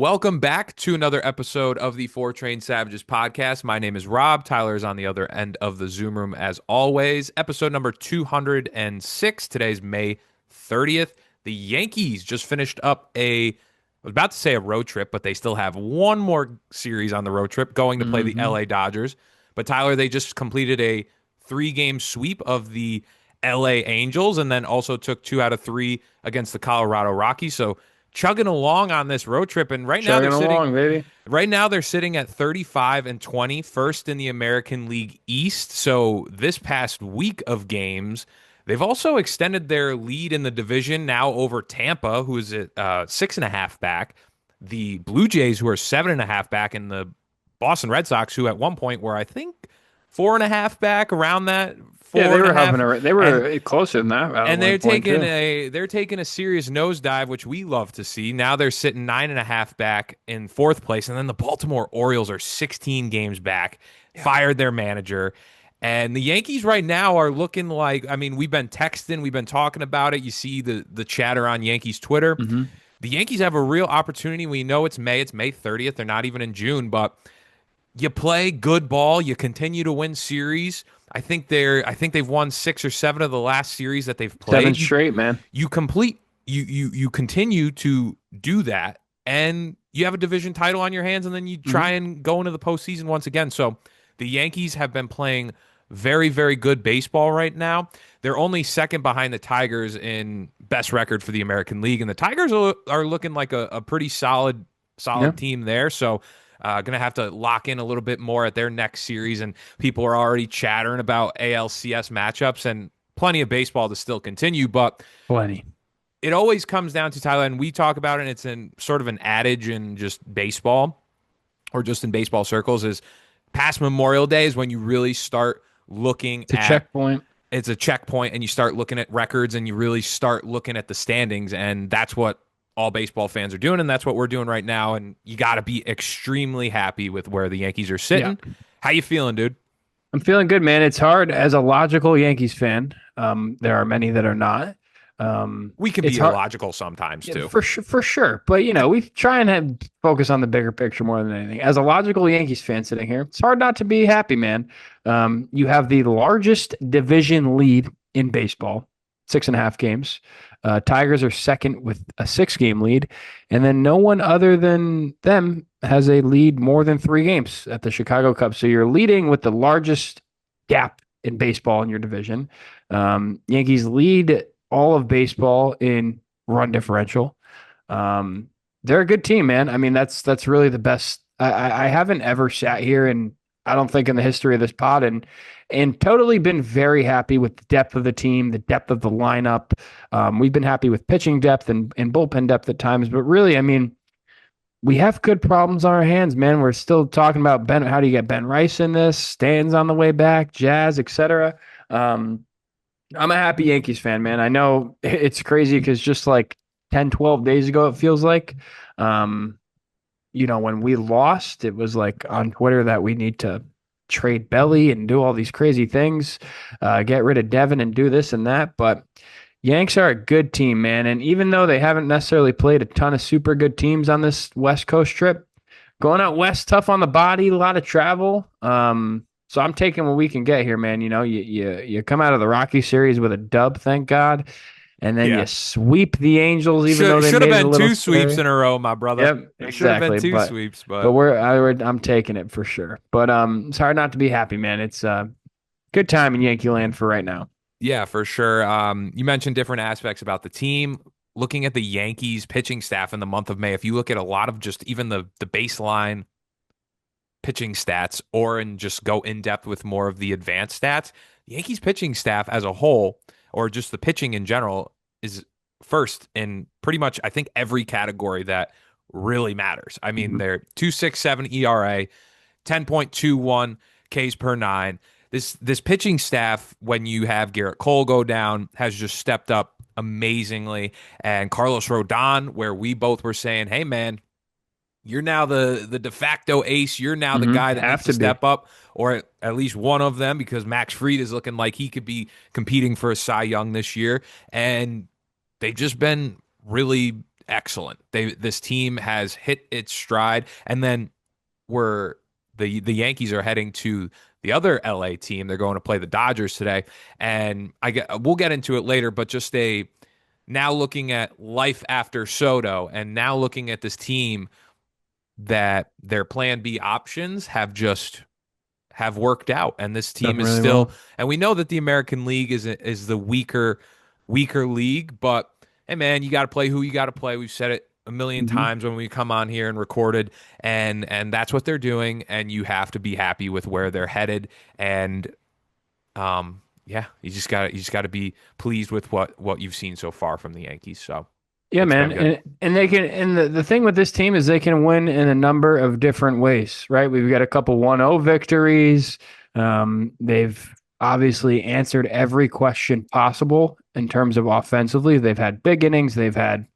Welcome back to another episode of the Four Train Savages podcast. My name is Rob. Tyler is on the other end of the Zoom room as always. Episode number 206. Today's May 30th. The Yankees just finished up I was about to say a road trip, but they still have one more series on the road trip going to play the hmm LA Dodgers. But Tyler, they just completed a three-game sweep of the LA Angels and then also took 2 out of 3 against the Colorado Rockies. So chugging along on this road trip, and Chugging along, baby. right now they're sitting at 35 and 20, first in the American League East. So this past week of games, they've also extended their lead in the division now over Tampa, who is at 6.5 back, the Blue Jays, who are 7.5 back, and the Boston Red Sox, who at one point were, I think, 4.5 back, around that, Yeah, four they and a were half. having they And were closer than that at and one point too. they're taking a serious nosedive, which we love to see. Now they're sitting 9.5 back in fourth place, and then the Baltimore Orioles are 16 games back, Yeah. fired their manager. And the Yankees right now are looking like, I mean, we've been texting, we've been talking about it. You see the chatter on Yankees Twitter. hmm The Yankees have a real opportunity. We know it's May 30th. They're not even in June, but you play good ball, you continue to win series. I think they've won 6 or 7 of the last series that they've Seven played. straight, man. You complete you continue to do that, and you have a division title on your hands, and then you try hmm and go into the postseason once again. So the Yankees have been playing very, very good baseball right now. They're only second behind the Tigers in best record for the American League, and the Tigers are looking like a pretty Yeah. solid team there. So gonna have to lock in a little bit more at their next series, and people are already chattering about ALCS matchups and plenty of baseball to still continue. But Plenty. it always comes down to, Tyler, and we talk about it, and it's in sort of an adage in just baseball or just in baseball circles, is past Memorial Day is when you really start looking It's a at, checkpoint. it's a checkpoint, and you start looking at records, and you really start looking at the standings, and that's what all baseball fans are doing, and that's what we're doing right now. And you got to be extremely happy with where the Yankees are Yeah. sitting. How you feeling, dude? I'm feeling good, man. It's hard as a logical Yankees fan. There are many that are not. We can It's be hard. illogical sometimes Yeah, too. for sure. But we try and focus on the bigger picture more than anything. As a logical Yankees fan sitting here, it's hard not to be happy, man. You have the largest division lead in baseball, 6.5 games. Tigers are second with a 6 game lead, and then no one other than them has a lead more than 3 games at the Chicago Cubs. So you're leading with the largest gap in baseball in your division. Yankees lead all of baseball in run differential. Um, they're a good team, man. I mean, that's really the best. I haven't ever sat here, and I don't think in the history of this pod, and totally been very happy with the depth of the team, the depth of the lineup. We've been happy with pitching depth and bullpen depth at times, but really, I mean, we have good problems on our hands, man. We're still talking about Ben. How do you get Ben Rice in this? Stan's on the way back, Jazz, etc. Um, I'm a happy Yankees fan, man. I know it's crazy because just like 10, 12 days ago, it feels like, um, when we lost, it was like on Twitter that we need to trade Belly and do all these crazy things, get rid of Devin and do this and that. But Yanks are a good team, man. And even though they haven't necessarily played a ton of super good teams on this West Coast trip, going out west, tough on the body, a lot of travel. So I'm taking what we can get here, man. You come out of the Rocky series with a dub, thank God, and then you Yeah. sweep the Angels, even though they Should have made it a been little two sweeps scary. in a row, my brother. Yep, It should have been exactly. two But sweeps, but but I'm taking it for sure. But it's hard not to be happy, man. It's good time in Yankee land for right now. yeah, for sure. You mentioned different aspects about the team. Looking at the Yankees pitching staff in the month of May, if you look at a lot of just even the baseline pitching stats, or and just go in depth with more of the advanced stats, the Yankees pitching staff as a whole, or just the pitching in general, is first in pretty much, I think, every category that really matters. I mean, Mhm. they're 2.67 ERA, 10.21 Ks per nine. This pitching staff, when you have Garrett Cole go down, has just stepped up amazingly. And Carlos Rodon, where we both were saying, hey man, you're now the de facto ace. You're now the guy that needs Have to to be. step up, or at least one of them, because Max Fried is looking like he could be competing for a Cy Young this year. And they've just been really excellent. This team has hit its stride, and then we're the Yankees are heading to the other LA team. They're going to play the Dodgers today, and we'll get into it later. But just a now looking at life after Soto, and now looking at this team that their Plan B options have worked out, and this Done team is really still. well. And we know that the American League is the weaker league, but hey, man, you got to play who you got to play. We've said it a million Hmm. times when we come on here and recorded, and that's what they're doing. And you have to be happy with where they're headed. And yeah, you just got to be pleased with what you've seen so far from the Yankees. So Yeah, it's man. been good. And they can and the thing with this team is they can win in a number of different ways, right? We've got a couple 1-0 victories. They've obviously answered every question possible in terms of offensively. They've had big innings, they've had,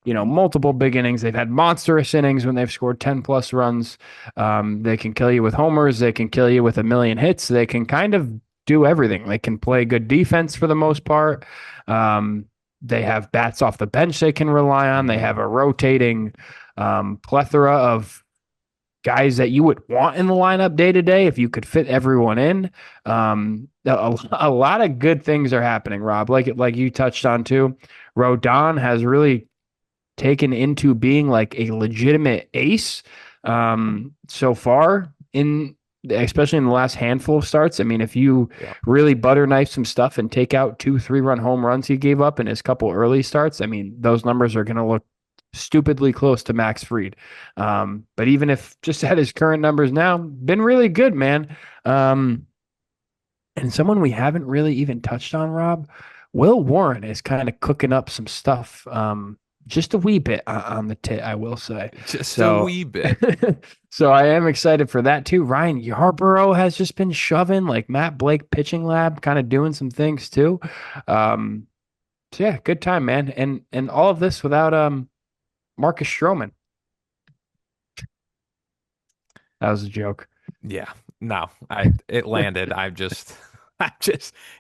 multiple big innings. They've had monstrous innings when they've scored 10 plus runs. They can kill you with homers, they can kill you with a million hits. They can kind of do everything. They can play good defense for the most part. Um, they have bats off the bench they can rely on. They have Hmm. a rotating plethora of guys that you would want in the lineup day to day if you could fit everyone in. A lot of good things are happening, Rob. Like you touched on too. Rodon has really taken into being like a legitimate ace so far in especially in the last handful of starts. I mean, if you Yeah. really butter knife some stuff and take out 2 3 run home runs he gave up in his couple early starts, I mean, those numbers are going to look stupidly close to Max Fried. But even if just at his current numbers now, been really good, man. Um, and someone we haven't really even touched on, Rob, Will Warren is kind of cooking up some stuff, just a wee bit on the tit, I will say. Just a So, wee bit. so I am excited for that too. Ryan Yarborough has just been shoving like Matt Blake pitching lab, kind of doing some things too. Um, so yeah, good time, man. And all of this without Marcus Stroman. That was a joke. Yeah. No, it landed. I just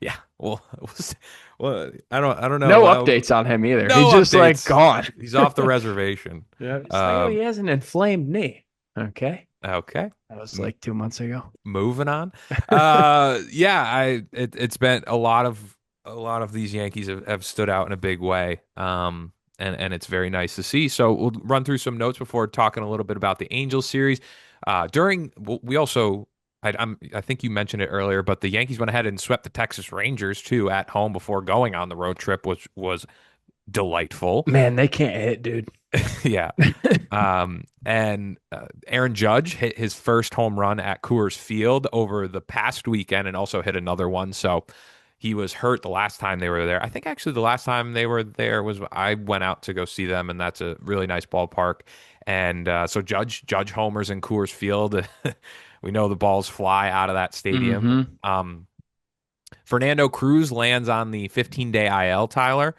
yeah. Well, well, I don't know. No updates on him either. He's No just like updates. gone. He's off the reservation. Yeah, it's like, oh, he Um, has an inflamed knee. Okay. okay. That was M like 2 months ago. Moving on. Yeah, it's been a lot of these Yankees have stood out in a big way. And it's very nice to see. So we'll run through some notes before talking a little bit about the Angels series. We also I think you mentioned it earlier, but the Yankees went ahead and swept the Texas Rangers too at home before going on the road trip, which was delightful. Man, they can't hit, dude. Yeah. And Aaron Judge hit his first home run at Coors Field over the past weekend and also hit another one. So he was hurt the last time they were there. I think actually the last time they were there was I went out to go see them, and that's a really nice ballpark. And so Judge homers in Coors Field. We know the balls fly out of that stadium. Mm-hmm. Fernando Cruz lands on the 15-day IL, Tyler,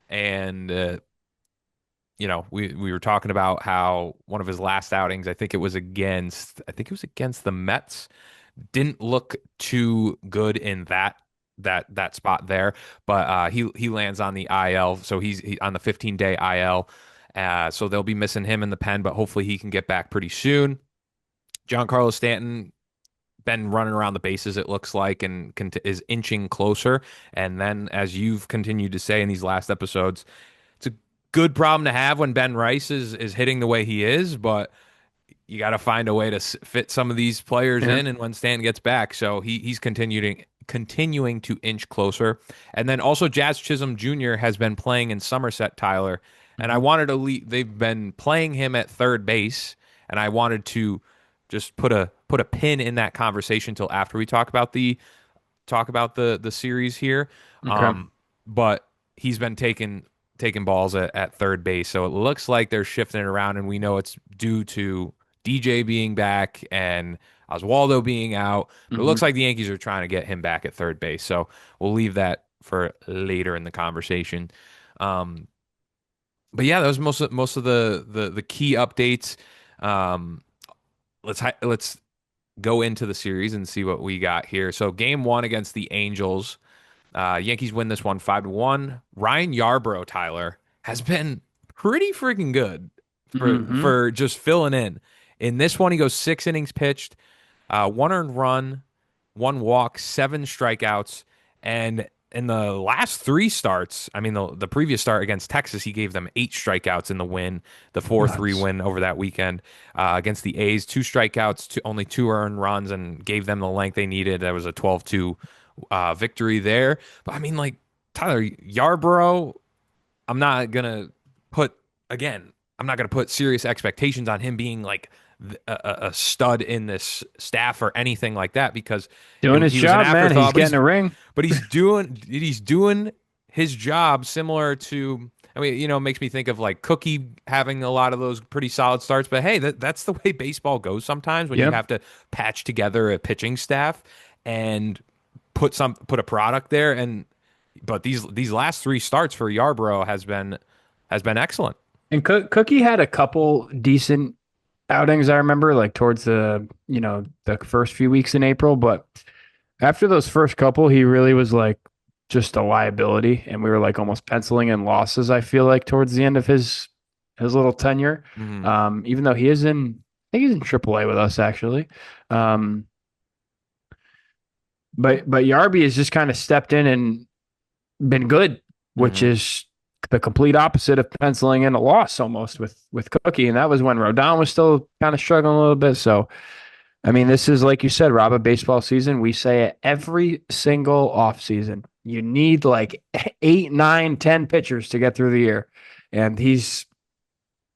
and we were talking about how one of his last outings, I think it was against the Mets, didn't look too good in that spot there, but he lands on the IL, so he's on the 15-day IL. So they'll be missing him in the pen, but hopefully he can get back pretty soon. Giancarlo Stanton been running around the bases, it looks like, and is inching closer. And then, as you've continued to say in these last episodes, it's a good problem to have when Ben Rice is hitting the way he is, but you got to find a way to fit some of these players Yeah. in. And when Stan gets back, so he's continuing to inch closer. And then also Jazz Chisholm Jr. has been playing in Somerset, Tyler, and I Mhm. wanted to leave. They've been playing him at third base, and I wanted to just put a pin in that conversation till after we talk about the series here. Okay. But he's been taking balls at third base, so it looks like they're shifting it around, and we know it's due to DJ being back and Oswaldo being out. But it looks Hmm. like the Yankees are trying to get him back at third base, so we'll leave that for later in the conversation. Um, but yeah, that was most of the key updates. Um, let's go into the series and see what we got here. So game one against the Angels. Yankees win this one 5-1. Ryan Yarbrough, Tyler, has been pretty freaking good Hmm. for just filling in. In this one, he goes 6 innings pitched, one earned run, one walk, seven strikeouts, and in the last three starts, I mean the previous start against Texas, he gave them 8 strikeouts in the win, the 4-3 Nuts. win over that weekend against the A's. 2 strikeouts, only two earned runs, and gave them the length they needed. That was a 12-2 victory there. But I mean, like Tyler Yarbrough, I'm not gonna put again. I'm not gonna put serious expectations on him being like a stud in this staff or anything like that because Doing his he was an job, man. He's afterthought. getting a ring. But he's doing his job similar to. I mean, it makes me think of like Cookie having a lot of those pretty solid starts. But hey, that's the way baseball goes sometimes when you Yep. have to patch together a pitching staff and put a product there. And but these last three starts for Yarbrough has been excellent. And Cookie had a couple decent outings, I remember, like towards the first few weeks in April. But after those first couple, he really was like just a liability. And we were like almost penciling in losses, I feel like, towards the end of his little tenure. Mhm. Even though I think he's in AAA with us actually. Um, but Yarby has just kind of stepped in and been good, which Mhm. is the complete opposite of penciling in a loss almost with Cookie. And that was when Rodon was still kind of struggling a little bit. So I mean, this is like you said, Rob, a baseball season. We say it every single off season. You need like 8, 9, 10 pitchers to get through the year. And he's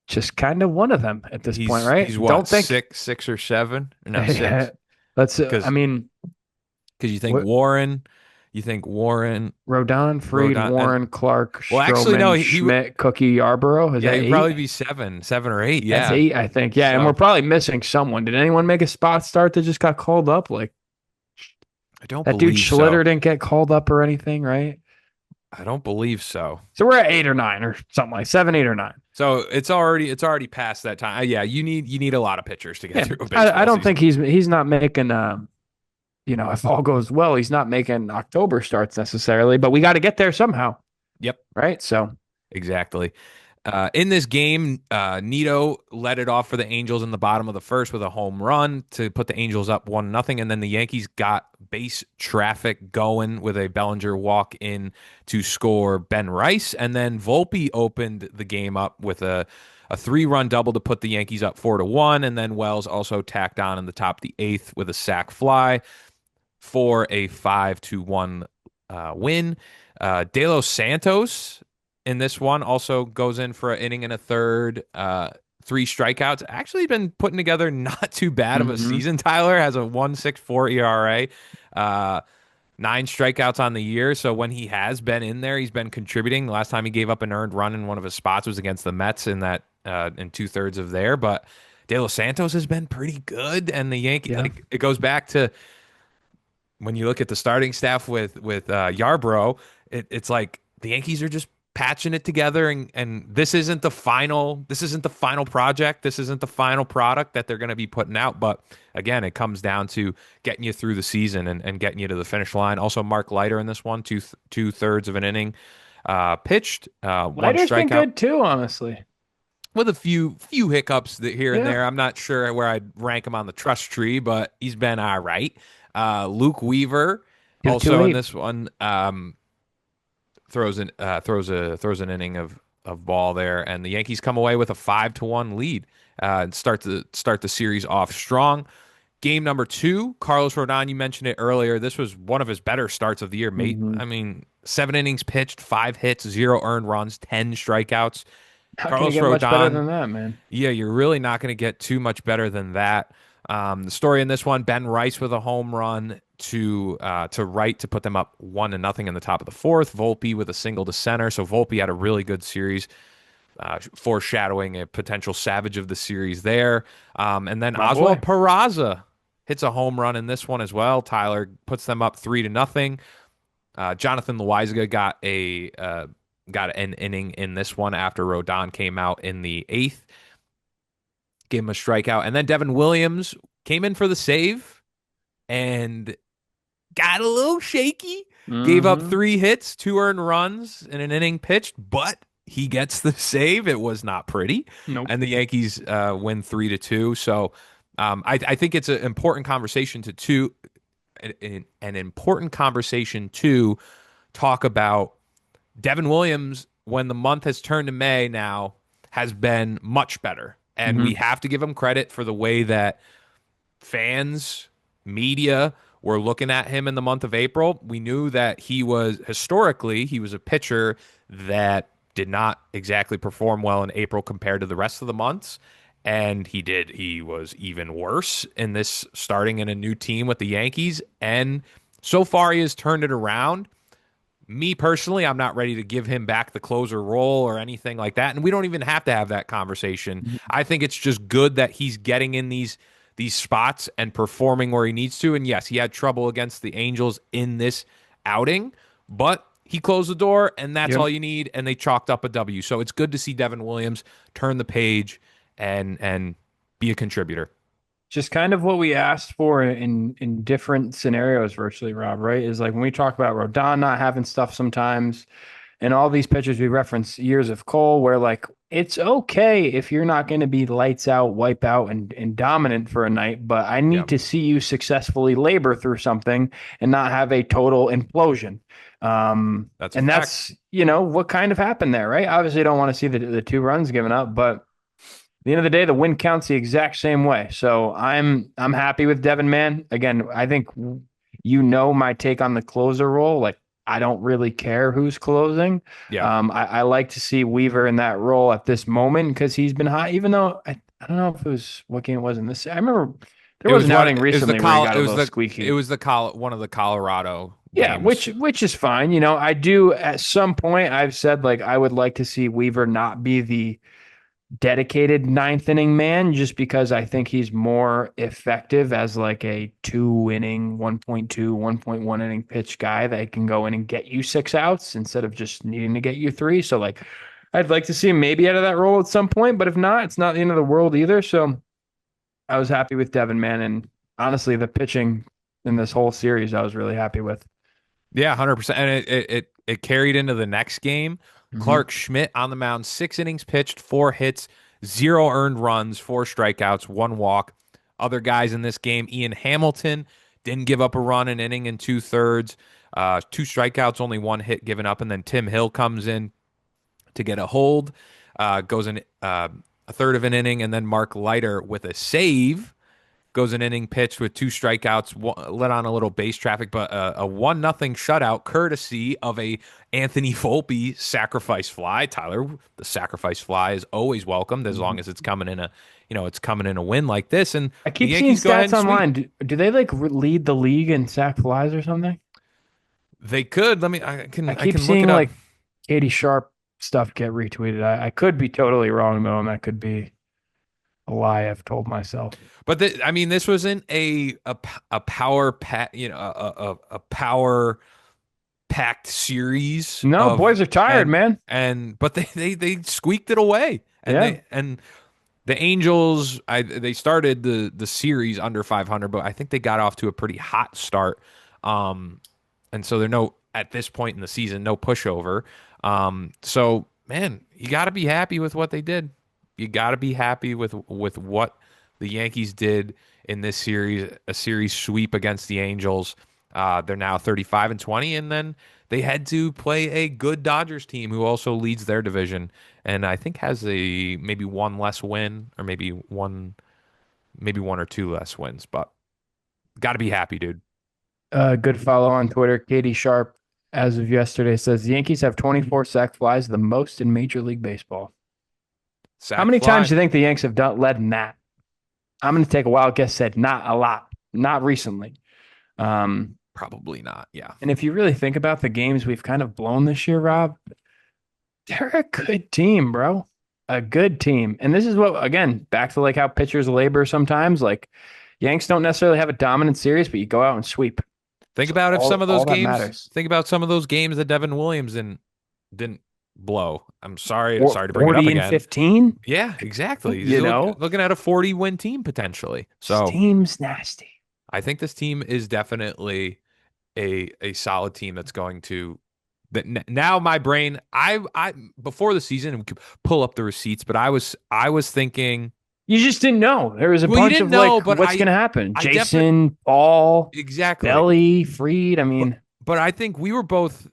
just kind of one of them at this point, He's right? what, Don't think six or seven? No, six. let's I Because mean, you think what Warren, you think Warren, Rodon, Freed, Rodon, and Warren, Clark, well, actually, no, Stroman, he would, Schmidt, Cookie, Yarborough. Is yeah, that he'd eight? probably be seven or eight, That's yeah. eight, I think. Yeah, and we're So probably missing someone. Did anyone make a spot start that just got called up? Like I don't that dude believe so. Schlitter didn't get called up or anything, right? I don't believe so. So we're at 8 or 9 or something like 7, 8 or 9. So it's already past that time. Yeah, you need a lot of pitchers to get Yeah, through a I baseball don't think season. he's not making if all goes well, he's not making October starts necessarily, but we got to get there somehow, Yep, right? So exactly. In this game, Nito led it off for the Angels in the bottom of the first with a home run to put the Angels up 1-0, and then the Yankees got base traffic going with a Bellinger walk in to score Ben Rice, and then Volpe opened the game up with a 3-run double to put the Yankees up 4-1, and then Wells also tacked on in the top of the eighth with a sac fly for a 5-1 win. De Los Santos in this one also goes in for an inning and a third, 3 strikeouts. Actually, been putting together not too bad of a mhm. season. Tyler has a 1.64 ERA, uh, 9 strikeouts on the year. So when he has been in there, he's been contributing. The last time he gave up an earned run in one of his spots was against the Mets in that in 2/3 of there. But De Los Santos has been pretty good, and the Yankee Yeah. like it goes back to when you look at the starting staff with Yarbrough, it's like the Yankees are just patching it together, and this isn't the final project, this isn't the final product that they're going to be putting out. But again, it comes down to getting you through the season and getting you to the finish line. Also, Mark Leiter in this one, two thirds of an inning pitched, one Leiter's been strikeout good too, honestly. with a few hiccups here and Yeah. there. I'm not sure where I'd rank him on the trust tree, but he's been all right. Luke Weaver Too also in late. this one throws an inning of ball there, and the Yankees come away with a 5-1 lead and start the series off strong. Game number two, Carlos Rodon, you mentioned it earlier. This was one of his better starts of the year, mate. Hmm. I mean, 7 innings pitched, 5 hits, 0 earned runs, 10 strikeouts. Not going to Carlos get much better Rodon, than that, man. yeah, you're really not going to get too much better than that. The story in this one: Ben Rice with a home run to right to put them up 1-0 in the top of the fourth. Volpe with a single to center. So Volpe had a really good series, foreshadowing a potential savage of the series there. And then My boy. Oswald Peraza hits a home run in this one as well. Tyler puts them up 3-0. Jonathan Loaizaga got an inning in this one after Rodon came out in the eighth, gave him a strikeout, and then Devin Williams came in for the save and got a little shaky. Gave up Hmm. 3 hits, 2 earned runs in an inning pitched, but he gets the save. It was not pretty, Nope. and the Yankees win 3-2. So I think it's an important conversation an important conversation to talk about Devin Williams when the month has turned to May now has been much better. And we Hmm. have to give him credit for the way that fans, media were looking at him in the month of April. We knew that he was a pitcher that did not exactly perform well in April compared to the rest of the months. And he did. He was even worse in this starting in a new team with the Yankees. And so far, he has turned it around. Me personally, I'm not ready to give him back the closer role or anything like that. And we don't even have to have that conversation. I think it's just good that he's getting in these spots and performing where he needs to. And yes, he had trouble against the Angels in this outing, but he closed the door and that's Yep. all you need. And they chalked up a W. So it's good to see Devin Williams turn the page and be a contributor. Just kind of what we asked for in different scenarios virtually, Rob, right? Is like when we talk about Rodon not having stuff sometimes, and all these pitchers we reference years of Cole, where like it's okay if you're not going to be lights out, wipe out, and dominant for a night, but I Yeah, need to see you successfully labor through something and not have a total implosion. that's a And fact. that's, what kind of happened there, right? Obviously, don't want to see the 2 runs given up, but the end of the day, the win counts the exact same way. So I'm happy with Devin, man. Again, I think my take on the closer role. Like I don't really care who's closing. Yeah. I like to see Weaver in that role at this moment because he's been hot. Even though I don't know if it was what game it was in this. I remember there It was was an one outing it was the recently where he col got it a was little the it squeaky. was the col one of the Colorado Yeah, which games. which is fine. I do at some point I've said like I would like to see Weaver not be the dedicated ninth inning man just because I think he's more effective as like a 2 inning, 1.2, 1.1 inning pitch guy that can go in and get you 6 outs instead of just needing to get you three. So like I'd like to see him maybe out of that role at some point, but if not, it's not the end of the world either. So I was happy with Devin, man. And honestly, the pitching in this whole series, I was really happy with. Yeah, 100%. And it carried into the next game. Hmm. Clark Schmidt on the mound, 6 innings pitched, 4 hits, 0 earned runs, 4 strikeouts, 1 walk. Other guys in this game, Ian Hamilton didn't give up a run, an inning and 2/3, 2 strikeouts, only 1 hit given up, and then Tim Hill comes in to get a hold, goes in a third of an inning, and then Mark Leiter with a save goes an inning pitched with 2 strikeouts, let on a little base traffic, but a 1-0 shutout courtesy of a Anthony Volpe sacrifice fly. Tyler, the sacrifice fly is always welcomed as long as it's coming in it's coming in a win like this, and I the keep seeing Yankees go ahead stats and sweep. online. Do they like lead the league in sack flies or something? They could. Let me. I I keep can look seeing it up. like Katie Sharp stuff get retweeted. I could be totally wrong though, and that could be a lie I've told myself. But I mean, this wasn't a power pack, a power packed series No, of boys are tired, and man. but they squeaked it away Yeah. and the Angels they started the series under 500, but I think they got off to a pretty hot start, and so they're no at this point in the season no pushover. So man, you got to be happy with what they did. You got to be happy with what the Yankees did in this series, a series sweep against the Angels. They're now 35-20, and then they had to play a good Dodgers team who also leads their division, and I think has a maybe one less win, or maybe one or two less wins. But got to be happy, dude. Good follow on Twitter. Katie Sharp, as of yesterday, says the Yankees have 24 sack flies, the most in Major League Baseball. How Sack many times fly, do you think the Yanks have led in that? I'm going to take a wild guess. Said not a lot, not recently. Um, probably not. Yeah, and if you really think about the games we've kind of blown this year, Rob, they're a good team, bro. A good team. And this is what, again, back to like how pitchers labor sometimes. Like Yanks don't necessarily have a dominant series, but you go out and sweep. think So about if some of those all that games. matters. Think about some of those games that Devin Williams didn't blow. I'm sorry to bring it up 40 and again. 15, Yeah, exactly. you know, Looking at a 40-win team potentially. this So team's nasty. I think this team is definitely a solid team that's going to Now my brain, I before the season we could pull up the receipts, but I was thinking, You just didn't know. There was a well, you bunch didn't of like, know, but what's going to happen? I definitely Jason, Paul, exactly. Belly, Freed. I But mean, but I think we were both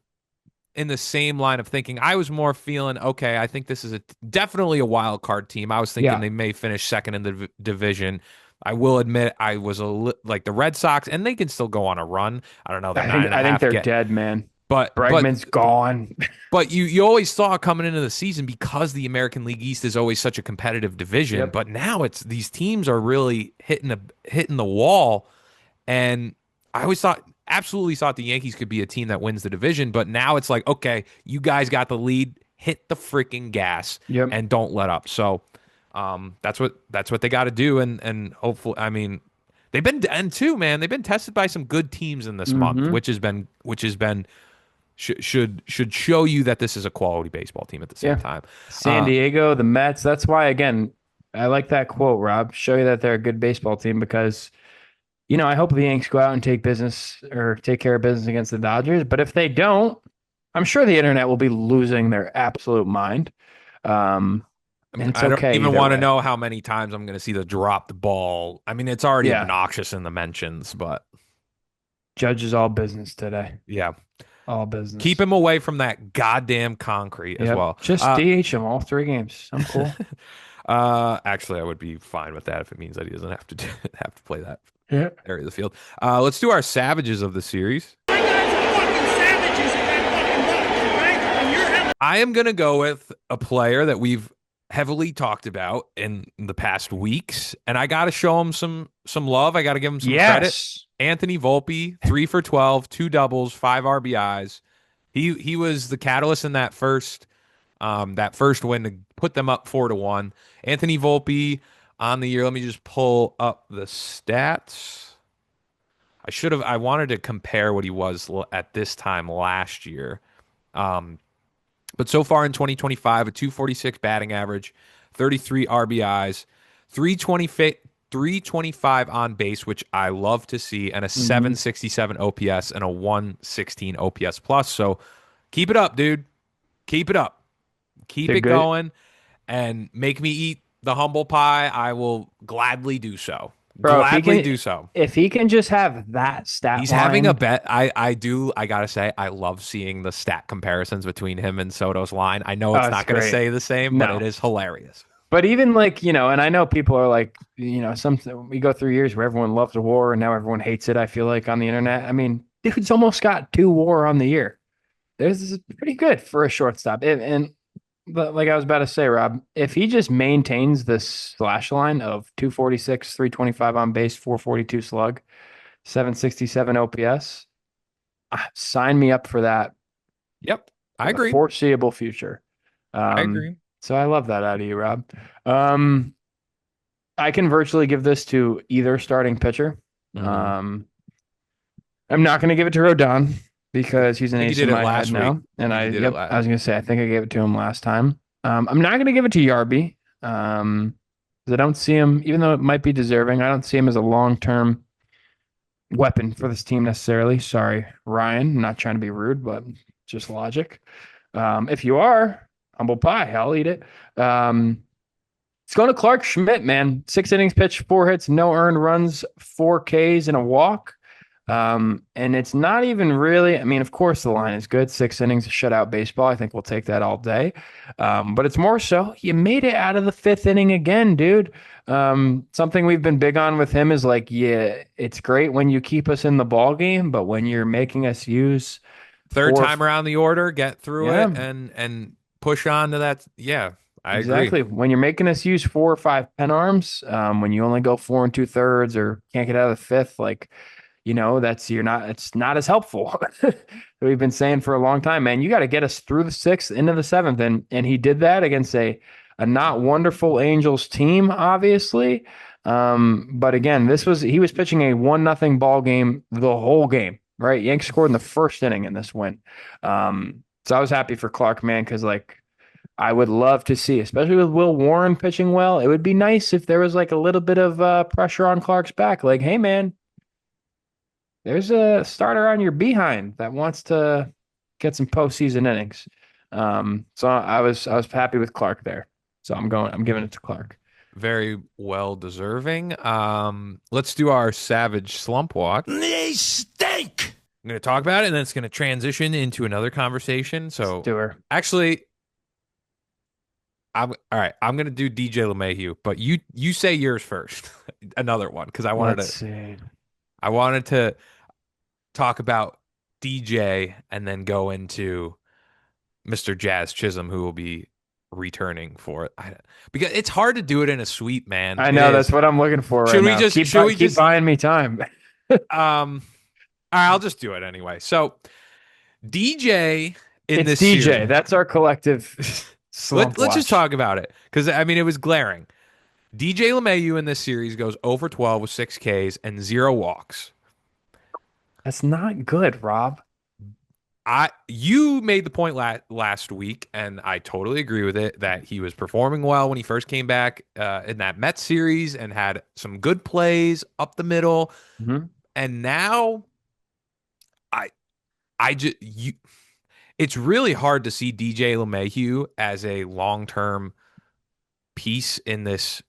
in the same line of thinking. I was more feeling, okay, I think this is definitely a wild card team. I was thinking yeah, they may finish second in the division. I will admit I was like the Red Sox, and they can still go on a run. I don't know, they're I nine think and a I think half they're get, dead, man. but but Bregman's gone. but you always saw coming into the season because the American League East is always such a competitive division. Yep. But now it's these teams are really hitting the wall, and I always absolutely thought the Yankees could be a team that wins the division. But now it's like, okay, you guys got the lead, hit the freaking gas Yep. and don't let up. So that's what they got to do, and hopefully, I mean, they've been and too, man, they've been tested by some good teams in this month, Mm-hmm. which has been should show you that this is a quality baseball team at the same Yeah. time. San Uh, Diego, the Mets. That's why, again, I like that quote, Rob. Show you that they're a good baseball team because, I hope the Yanks go out and take business or take care of business against the Dodgers. But if they don't, I'm sure the internet will be losing their absolute mind. Um, and it's I don't okay even either want to way. know how many times I'm going to see the drop the ball. I mean, it's already Yeah. obnoxious in the mentions, but Judge is all business today. yeah, All keep business. him away from that goddamn concrete as Yep. well. Just DH him all 3 games. I'm cool. Actually, I would be fine with that if it means that he doesn't have to have to play that Yeah. area of the field. Let's do our savages of the series. I am going to go with a player that we've heavily talked about in the past weeks, and I got to show him some love. I got to give him some credit. Yes. Anthony Volpe, 3 for 12, two doubles, 5 RBIs. He was the catalyst in that first win to put them up 4-1. Anthony Volpe on the year. Let me just pull up the stats. I wanted to compare what he was at this time last year. Um, but so far in 2025, a 246 batting average, 33 RBIs, 325 on base, which I love to see, and a Mm-hmm. 767 OPS and a 116 OPS plus. So keep it up, dude. Keep it up. Keep Did it good. going and make me eat the humble pie. I will gladly do so. Bro, Gladly do so. if he can just have that stat He's having a line, bet. I gotta say, I love seeing the stat comparisons between him and Soto's line. I know oh, it's it's not gonna great. say the same, but it No. is hilarious. But even like, and I know people are like, we go through years where everyone loves a war and now everyone hates it, I feel like on the internet. I mean, dude's almost got 2 WAR on the year. This is pretty good for a shortstop. But like I was about to say, Rob, if he just maintains this slash line of 246, 325 on base, 442 slug, 767 OPS, sign me up for that Yep, I for the agree. foreseeable future. I Um, agree. so I love that out of you, Rob. Um, I can virtually give this to either starting pitcher. Mhm. Um, I'm not going to give it to Rodon because he's I an think you ace in did it my head last week. now. I And think you did it yep, last. I was going to say, I think I gave it to him last time. I'm not going to give it to Yarby. 'Cause I don't see him, even though it might be deserving, I don't see him as a long-term weapon for this team necessarily. Sorry, Ryan. I'm not trying to be rude, but just logic. If you are, humble pie, I'll eat it. It's going to Clark Schmidt, man. 6 innings pitched, 4 hits, no earned runs, 4 Ks, and a walk. And it's not even really, I mean, of course, the line is good. 6 innings of shutout baseball. I think we'll take that all day. But it's more so, you made it out of the 5th inning again, dude. Something we've been big on with him is like, yeah, it's great when you keep us in the ball game, but when you're making us use Third four, time around the order, get through it yeah, and push on to that. Yeah, I agree. exactly. When you're making us use 4 or 5 pen arms, when you only go 4 2/3 or can't get out of the fifth, like, it's not as helpful. We've been saying for a long time, man, you got to get us through the 6th into the 7th. And he did that against a not wonderful Angels team, obviously. But again, he was pitching a 1-0 ball game the whole game, right? Yanks scored in the 1st inning in this win. So I was happy for Clark, man, because like I would love to see, especially with Will Warren pitching well, it would be nice if there was like a little bit of pressure on Clark's back. Like, hey, man, there's a starter on your behind that wants to get some postseason innings. So I was happy with Clark there. So I'm giving it to Clark. Very well deserving. Let's do our Savage slump walk. They stink. I'm going to talk about it, and then it's going to transition into another conversation. So, Stewer. actually, I'm all right. I'm going to do DJ LeMahieu, but you say yours first. Another one because Let's see. I wanted to talk about DJ and then go into Mr. Jazz Chisholm, who will be returning for it. Because it's hard to do it in a sweep, man. I It know is. that's what I'm looking for right Should we now. just Keep should we keep just buying me time. all right, I'll just do it anyway. So DJ in It's this DJ. series, That's our collective slump let's just watch. talk about it because I mean it was glaring. DJ LeMahieu in this series goes over 12 with 6 Ks and 0 walks. That's not good, Rob. You made the point last week, and I totally agree with it that he was performing well when he first came back in that Mets series and had some good plays up the middle. Mhm. And now, I I just you. It's really hard to see DJ LeMahieu as a long term piece in this.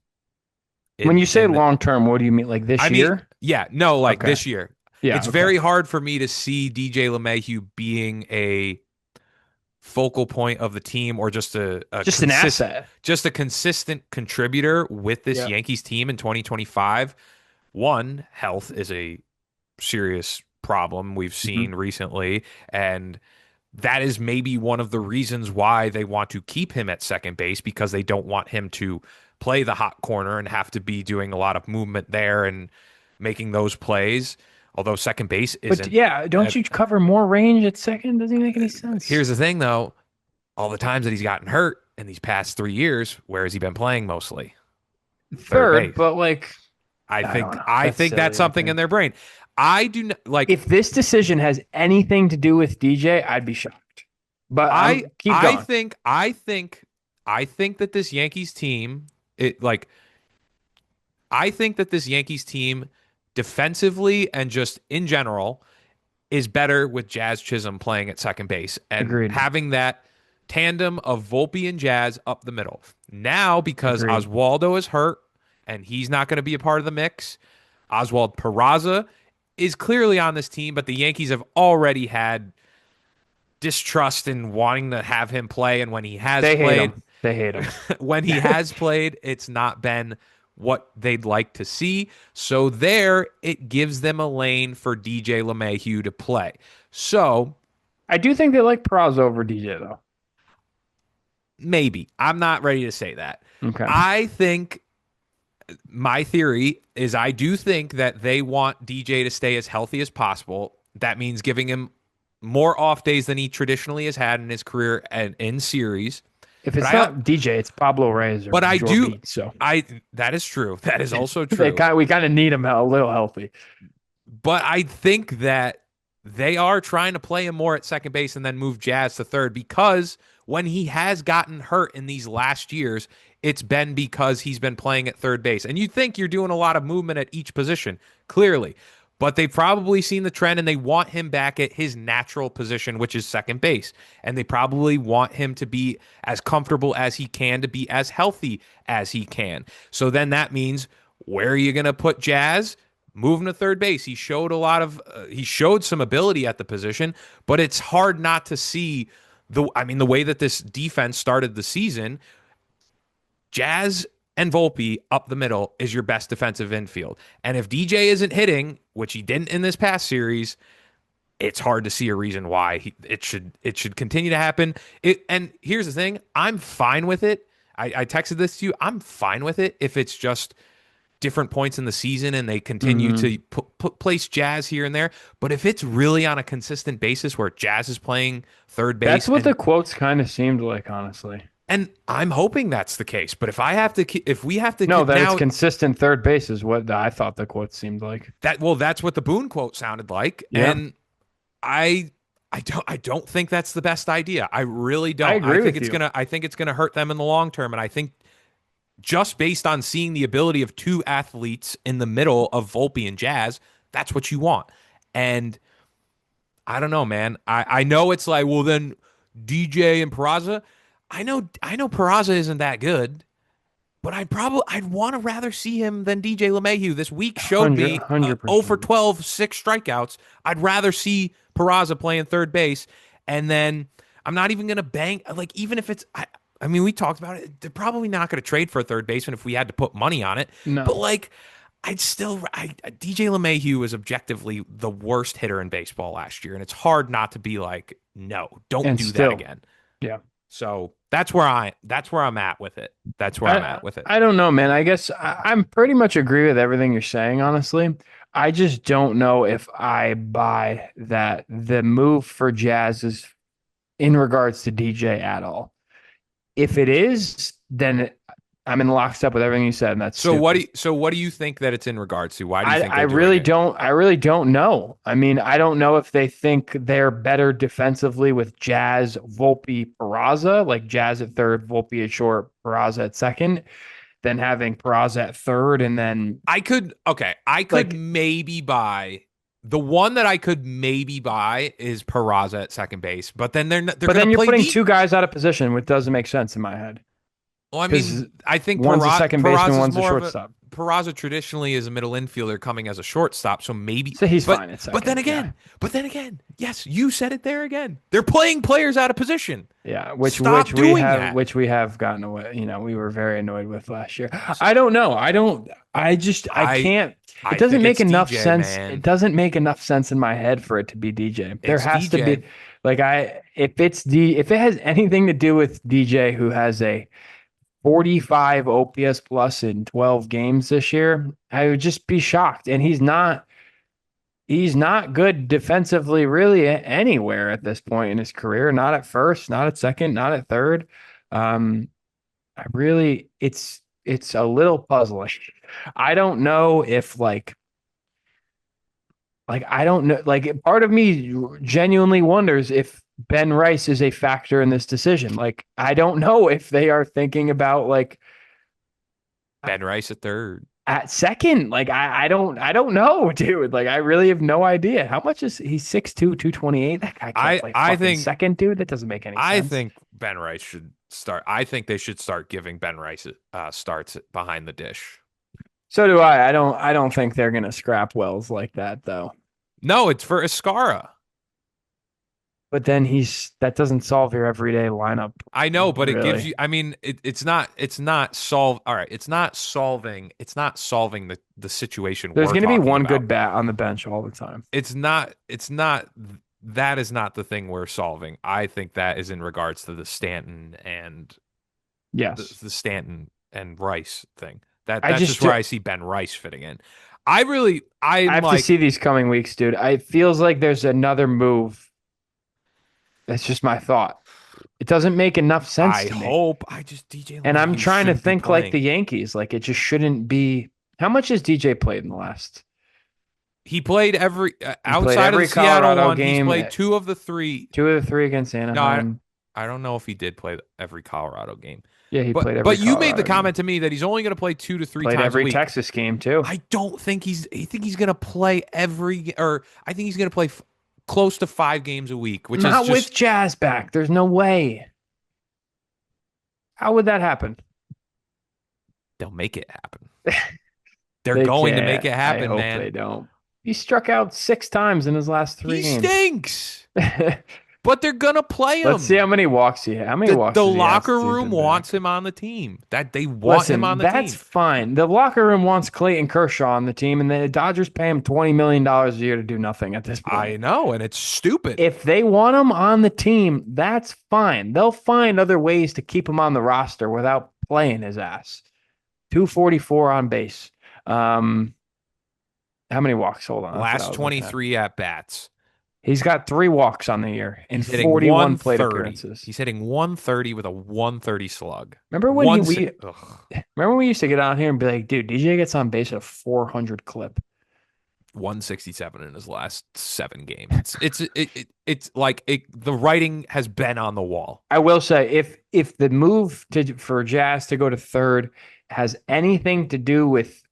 When you say In the, long term, what do you mean? Like this I mean, year? yeah, no, like Okay. this year. Yeah. It's Okay. very hard for me to see DJ LeMahieu being a focal point of the team or Just an asset. just a consistent contributor with this Yeah. Yankees team in 2025. One, health is a serious problem we've Mhm. seen recently, and that is maybe one of the reasons why they want to keep him at second base because they don't want him to play the hot corner and have to be doing a lot of movement there and making those plays. Although second base But isn't. yeah, uh, don't you cover more range at second? Doesn't even make any sense. Here's the thing, though. All the times that he's gotten hurt in these past 3 years, where has he been playing mostly? Third Third, base. but like, I I don't think know. I That's think that's silly, I something in think. their brain. I do not like If this decision has anything to do with DJ, I'd be shocked. But I I'm keep I going. think I think I think that this Yankees team it like I think that this Yankees team defensively and just in general is better with Jazz Chisholm playing at second base and Agreed. having that tandem of Volpe and Jazz up the middle. Now, because Agreed. Oswaldo is hurt and he's not going to be a part of the mix, Oswald Peraza is clearly on this team, but the Yankees have already had distrust in wanting to have him play. And when he has They hate played, him. They hate him. when he has played, it's not been what they'd like to see. So there, it gives them a lane for DJ LeMahieu to play. So I do think they like Peraza over DJ though. maybe I'm not ready to say that. Okay. I think my theory is I do think that they want DJ to stay as healthy as possible. That means giving him more off days than he traditionally has had in his career and in series. If But it's not DJ, it's Pablo Reyes or but I Joe do Beat. So I that is true. That is also they true. we kind of need him a little healthy. But I think that they are trying to play him more at second base and then move Jazz to third because when he has gotten hurt in these last years, it's been because he's been playing at third base. And you think you're doing a lot of movement at each position, clearly. But they've probably seen the trend and they want him back at his natural position, which is second base. And they probably want him to be as comfortable as he can, to be as healthy as he can. So then that means where are you going to put Jazz? Moving to third base. He showed some ability at the position, but it's hard not to see the way that this defense started the season. Jazz and Volpe up the middle is your best defensive infield. And if DJ isn't hitting, which he didn't in this past series, it's hard to see a reason why it should continue to happen. And here's the thing, I'm fine with it. I texted this to you. I'm fine with it if it's just different points in the season and they continue Mhm. to place Jazz here and there. But if it's really on a consistent basis where Jazz is playing third That's base what the quotes kind of seemed like, honestly. and I'm hoping that's the case. But if we have to No, that it's now consistent third base is what I thought the quote seemed like. that's what the Boone quote sounded like. Yeah, And I I don't think that's the best idea. I really I don't. agree with you. I think it's gonna hurt them in the long term. And I think just based on seeing the ability of two athletes in the middle of Volpe and Jazz, that's what you want. And I don't know, man. I know it's like, well, then DJ and Peraza. I know Peraza isn't that good, but I'd want to rather see him than DJ LeMahieu. This week showed me 0 for 100%. 12, 6 strikeouts. I'd rather see Peraza playing third base, and then I'm not even gonna bank like even if it's I mean we talked about it. They're probably not gonna trade for a third baseman if we had to put money on it, but No. like. DJ LeMahieu was objectively the worst hitter in baseball last year, and it's hard not to be like, no, don't And do that still, again. yeah. So that's where I'm at with it. That's where I'm I at with it. I don't know, man. I guess I'm pretty much agree with everything you're saying, honestly. I just don't know if I buy that the move for Jazz is in regards to DJ at all. If it is, then I'm in lockstep with everything you said, and that's So what do stupid. you, so what do you think that it's in regards to? Why do you think I they're doing really it? don't I really don't know. I mean, I don't know if they think they're better defensively with Jazz, Volpe, Peraza, like Jazz at third, Volpe at short, Peraza at second, than having Peraza at third and then I could like maybe buy the one that I could maybe buy is Peraza at second base, but then they're but going to then you're play putting deep. two guys out of position, which doesn't make sense in my head. Well, I Because mean, I think one's a second baseman, Peraza's one's a more of a shortstop. Peraza traditionally is a middle infielder coming as a shortstop, so maybe. So he's But fine at but then second. Yeah. again, yes, you said it there again. They're playing players out of position. Yeah, Stop doing that. which we have gotten away, we were very annoyed with last year. I don't know. I I can't it I doesn't think make it's enough DJ, sense. It man. doesn't make enough sense in my head for it to be DJ. There It's has to DJ. be like if it has anything to do with DJ who has a 45 OPS plus in 12 games this year, I would just be shocked. And he's not good defensively really anywhere at this point in his career. Not at first, not at second, not at third. Um, I really, it's a little puzzling. I don't know if like I don't know, like part of me genuinely wonders if Ben Rice is a factor in this decision. Like I don't know if they are thinking about like Ben Rice at third. at second. Like I don't know, dude. Like I really have no idea. How much is he 6'2", 228? That guy can't I play I fucking think second, dude. That doesn't make any I sense. think Ben Rice should start. I think they should start giving Ben Rice starts behind the dish. So do I. I don't think they're gonna scrap Wells like that though. No, it's for Escara. But then that doesn't solve your everyday lineup, I know, but it gives really. you. I mean, it's not solve. All right, it's not solving the situation There's we're gonna be talking one about. good bat on the bench all the time. It's not. That is not the thing we're solving. I think that is in regards to the Stanton and the, Yes. the Stanton and Rice thing. That I that's just just where I see Ben Rice fitting in. I I'm have to like see these coming weeks, dude. It feels like there's another move. That's just my thought. It doesn't make enough sense I to me. hope I just DJ And I'm LeMahieu trying to shouldn't be think like playing. the Yankees. Like it just shouldn't be. How much has DJ played in the last? He played every He played outside of the every Seattle Colorado one. He's game, played two of the three. two of the three against No, I, Anaheim. I don't know if he did play every Colorado game. Yeah, he played every But you made the Colorado game. comment to me that he's only going to play 2 to 3 Played times a every week. Texas game too. I don't think I think he's going to play or I think he's going to play close to 5 games a week, which Not is with just Jazz back. There's no way. How would that happen? they'll make it happen. They're They going to can't. make it I happen, hope man. they don't. He struck out 6 times in his last He three games. stinks, but they're going to play him. Let's see how many walks he had. How many walks The does he have locker since he's room been back? wants him on the team. That they want him on the That's team. fine. The locker room wants Clayton Kershaw on the team, and the Dodgers pay him $20 million a year to do nothing at this point. I know, and it's stupid. If they want him on the team, that's fine. They'll find other ways to keep him on the roster without playing his ass. 244 on base. How many walks? Hold on. That's what I Last was looking at. 23 at bats. He's got 3 walks on the year in He's hitting 41 plate 130. appearances. He's hitting 130 with a 130 slug. Remember when One we si- ugh, remember when we used to get out here and be like, dude, DJ gets on base at a 400 clip. 167 in his last 7 games. It's like the writing has been on the wall. I will say if the move for Jazz to go to third has anything to do with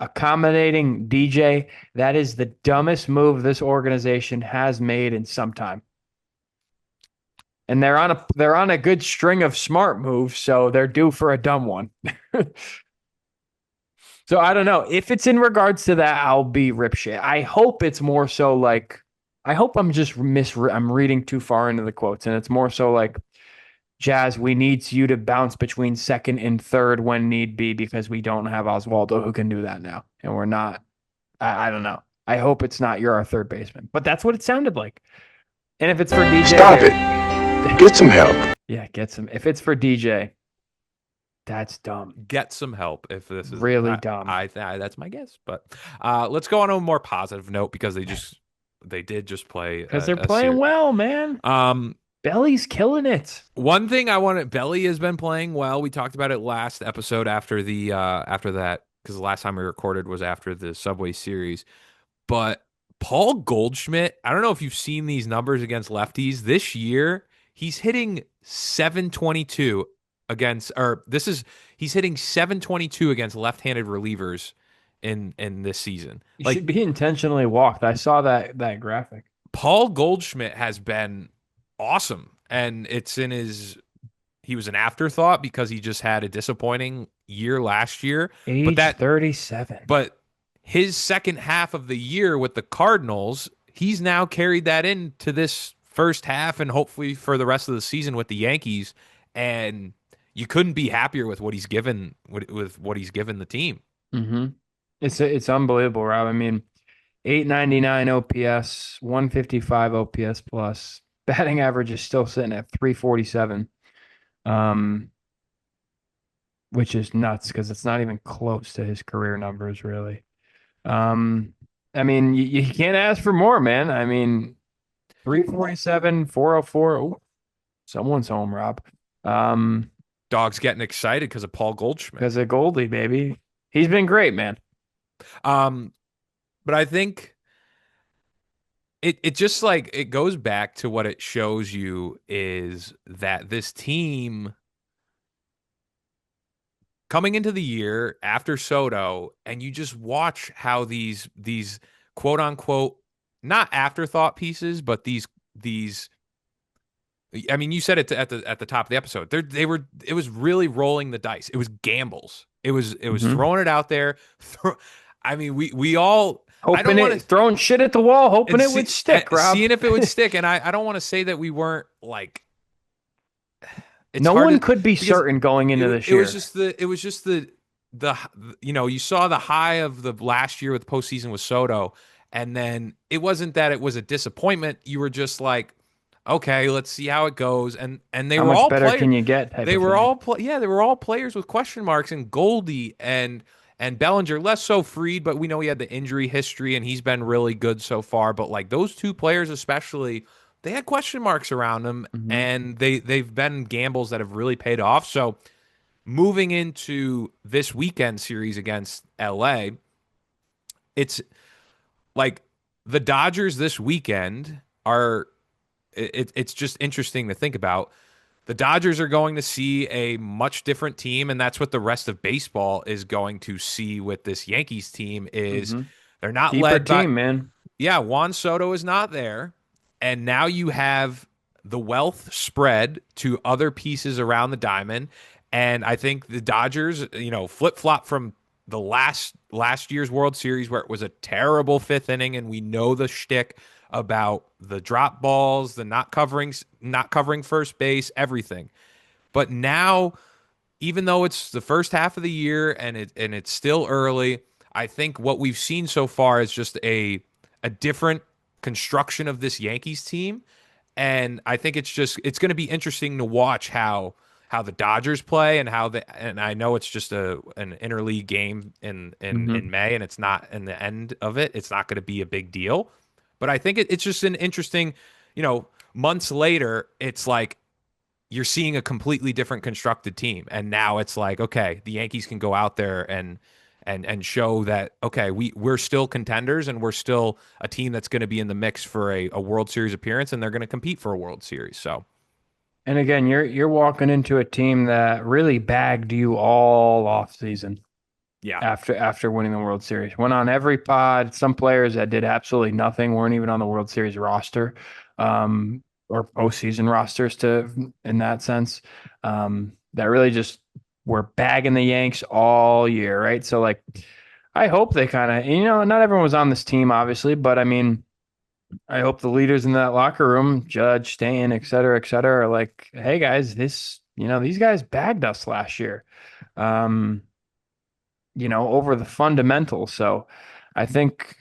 accommodating DJ. That is the dumbest move this organization has made in some time. And they're on a good string of smart moves, so they're due for a dumb one. So I don't know. If it's in regards to that, I'll be ripshit. I hope it's more so like I hope I'm just I'm reading too far into the quotes, and it's more so like Jazz, we need you to bounce between second and third when need be because we don't have Oswaldo who can do that now. And we're not, I don't know. I hope it's not you're our third baseman, but that's what it sounded like. And if it's for DJ, Stop it. Get some help. yeah, get some. If it's for DJ, that's dumb. Get some help if this is Really dumb. That's my guess. But let's go on a more positive note because they did just play Because they're playing well, man. Belly's killing it. One thing Belly has been playing well. We talked about it last episode after that because the last time we recorded was after the Subway Series. But Paul Goldschmidt, I don't know if you've seen these numbers against lefties this year. He's hitting 722 he's hitting 722 against left-handed relievers in this season. He should be intentionally walked. I saw that graphic. Paul Goldschmidt has been awesome, and he was an afterthought because he just had a disappointing year last year. Age 37. But his second half of the year with the Cardinals, he's now carried that into this first half and hopefully for the rest of the season with the Yankees. And you couldn't be happier with what he's given with what he's given the team. Mm-hmm. It's unbelievable, Rob. I mean, 899 OPS, 155 OPS plus. Batting average is still sitting at 347, which is nuts because it's not even close to his career numbers, really. I mean, you can't ask for more, man. I mean, 347, 404. Oh, someone's home, Rob. Dog's getting excited because of Paul Goldschmidt. Because of Goldie, baby. He's been great, man. But I think it just like it goes back to what it shows you is that this team coming into the year after Soto, and you just watch how these quote unquote not afterthought pieces, but these I mean, you said it at the top of the episode. It was really rolling the dice. It was gambles. It was throwing it out there. I mean, we all throwing shit at the wall, hoping it would stick, Rob. Seeing if it would stick. And I don't want to say that we weren't like. No one could be certain going into this year. It was just the you saw the high of the last year with postseason with Soto, and then it wasn't that it was a disappointment. You were just like, okay, let's see how it goes. And they were all better can you get? They were all they were all players with question marks, and Goldie and Bellinger, less so Fried, but we know he had the injury history and he's been really good so far. But like those two players especially, they had question marks around them, and they've been gambles that have really paid off. So moving into this weekend series against LA, it's like the Dodgers this weekend are it's just interesting to think about. The Dodgers are going to see a much different team, and that's what the rest of baseball is going to see with this Yankees team is they're not led by team, man. Yeah, Juan Soto is not there. And now you have the wealth spread to other pieces around the diamond. And I think the Dodgers, flip-flop from the last year's World Series where it was a terrible fifth inning, and we know the shtick about the drop balls, the not covering first base, everything. But now, even though it's the first half of the year and it's still early, I think what we've seen so far is just a different construction of this Yankees team. And I think it's going to be interesting to watch how the Dodgers play and and I know it's just an interleague game in May, and it's not in the end of it. It's not going to be a big deal. But I think it's just an interesting, months later, it's like you're seeing a completely different constructed team. And now it's like, okay, the Yankees can go out there and show that, okay, we're still contenders and we're still a team that's going to be in the mix for a World Series appearance, and they're going to compete for a World Series. So, and again, you're walking into a team that really bagged you all off season. Yeah. after winning the World Series. Went on every pod. Some players that did absolutely nothing weren't even on the World Series roster, um, or postseason rosters to in that sense. That really just were bagging the Yanks all year, right? So like I hope they kind of, not everyone was on this team, obviously, but I mean, I hope the leaders in that locker room, Judge, Stan, et cetera, are like, hey guys, these guys bagged us last year. Um, over the fundamentals. So I think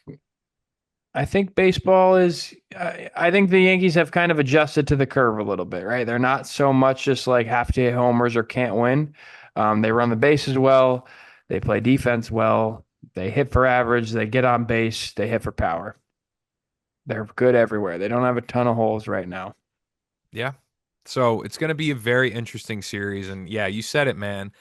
I think baseball is I think the Yankees have kind of adjusted to the curve a little bit, right? They're not so much just like have to hit homers or can't win. They run the bases well, they play defense well, they hit for average, they get on base, they hit for power. They're good everywhere. They don't have a ton of holes right now. Yeah. So it's going to be a very interesting series. And yeah, you said it, man.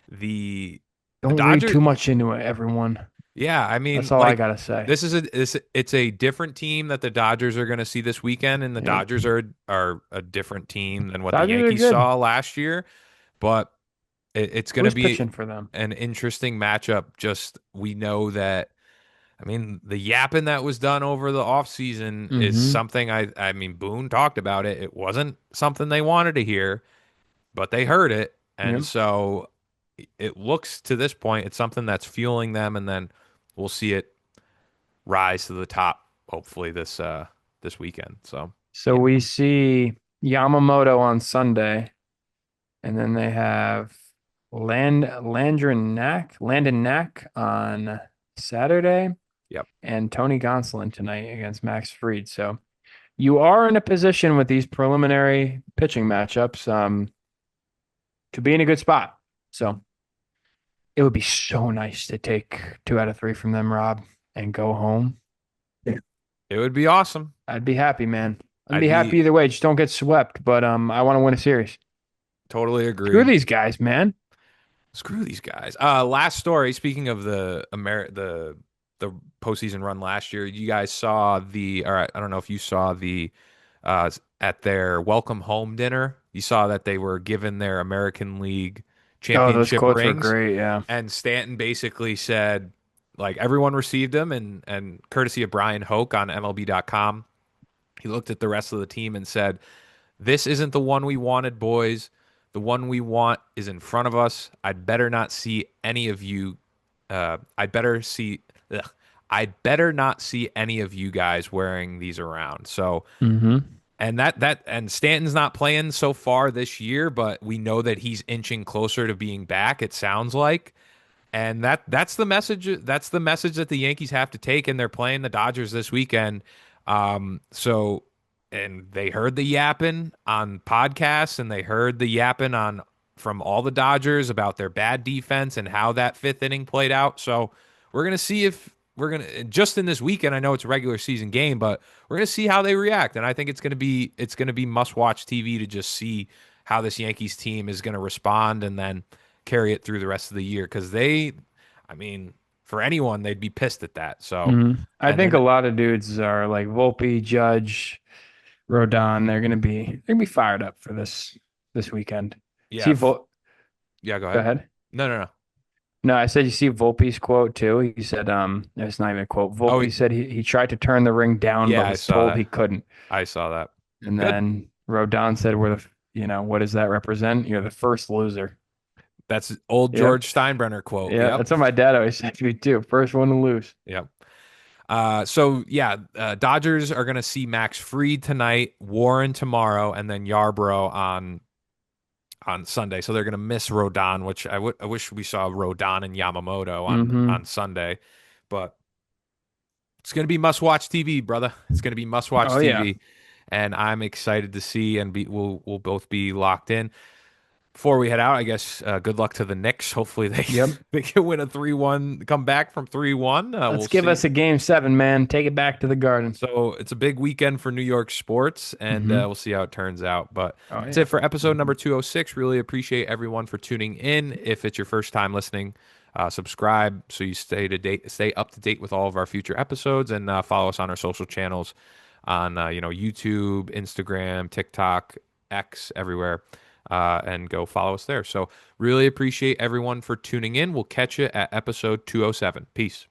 The the Don't read Dodgers, too much into it, everyone. yeah, I That's mean, all I like gotta say. it's a different team that the Dodgers are going to see this weekend, and the Yep. Dodgers are a different team than what the Dodgers are Yankees good. saw last year. But it's going to Who's be pitching for them? an interesting matchup. Just we know that I mean, the yapping that was done over the offseason is Mm-hmm. something I mean, Boone talked about it. It wasn't something they wanted to hear, but they heard it. And Yep. so it looks to this point, it's something that's fueling them, and then we'll see it rise to the top, hopefully this weekend. So So yeah. we see Yamamoto on Sunday, and then they have Landon Knack on Saturday, Yep. and Tony Gonsolin tonight against Max Fried. So you are in a position with these preliminary pitching matchups, to be in a good spot. So it would be so nice to take 2 out of 3 from them, Rob, and go home. It would be awesome. I'd be happy, man. I'd I'd be happy be either way. Just don't get swept. But I want to win a series. totally Screw agree. these guys, man. Screw these guys. Last story. Speaking of the postseason run last year, you guys saw the. All right, I don't know if you saw the at their welcome home dinner. You saw that they were given their American League Oh, those championship quotes were rings, great. Yeah. and Stanton basically said, like everyone received them, and courtesy of Brian Hoke on MLB.com, he looked at the rest of the team and said, this isn't the one we wanted, boys. The one we want is in front of us. I'd better not see any of you. I'd better see. Ugh, I'd better not see any of you guys wearing these around. So, Mm-hmm. and and Stanton's not playing so far this year, but we know that he's inching closer to being back. It sounds like, and that's the message. That's the message that the Yankees have to take, and they're playing the Dodgers this weekend. So and they heard the yapping on podcasts, and they heard the yapping on from all the Dodgers about their bad defense and how that fifth inning played out. So we're gonna see if we're gonna just in this weekend. I know it's a regular season game, but we're gonna see how they react, and I think it's gonna be must watch TV to just see how this Yankees team is gonna respond, and then carry it through the rest of the year because I mean, for anyone, they'd be pissed at that. So, Mm-hmm. I and think a then, lot of dudes are like Volpe, Judge, Rodon. They're gonna be fired up for this weekend. yeah, See Vol yeah, go Go ahead. ahead. No, no, no. No, I said you see Volpe's quote too. He said, it's not even a quote. Oh, Volpe said he tried to turn the ring down, yeah, but I was saw told that. he couldn't. I saw that. And Good. then Rodon said, what does that represent? You're the first loser. That's old Yep. George Steinbrenner quote. Yeah, Yep. that's what my dad always said to me too. First one to lose. Yep. So yeah, Dodgers are gonna see Max Fried tonight, Warren tomorrow, and then Yarbrough on Sunday. So they're gonna miss Rodon, which I wish we saw Rodon and Yamamoto on Mm-hmm. Sunday, but it's gonna be must watch TV, brother. It's gonna be must watch Oh yeah. TV, and I'm excited to see and we'll both be locked in. Before we head out, I guess good luck to the Knicks. Hopefully they Yep. they can win a 3-1, come back from 3-1. Let's We'll give see. us a game 7, man. Take it back to the Garden. So it's a big weekend for New York sports, and Mm-hmm. we'll see how it turns out. But Oh that's yeah. it for episode number 206. Really appreciate everyone for tuning in. If it's your first time listening, subscribe so you stay up to date with all of our future episodes, and follow us on our social channels on YouTube, Instagram, TikTok, X, everywhere. and go follow us there. So really appreciate everyone for tuning in. We'll catch you at episode 207. Peace.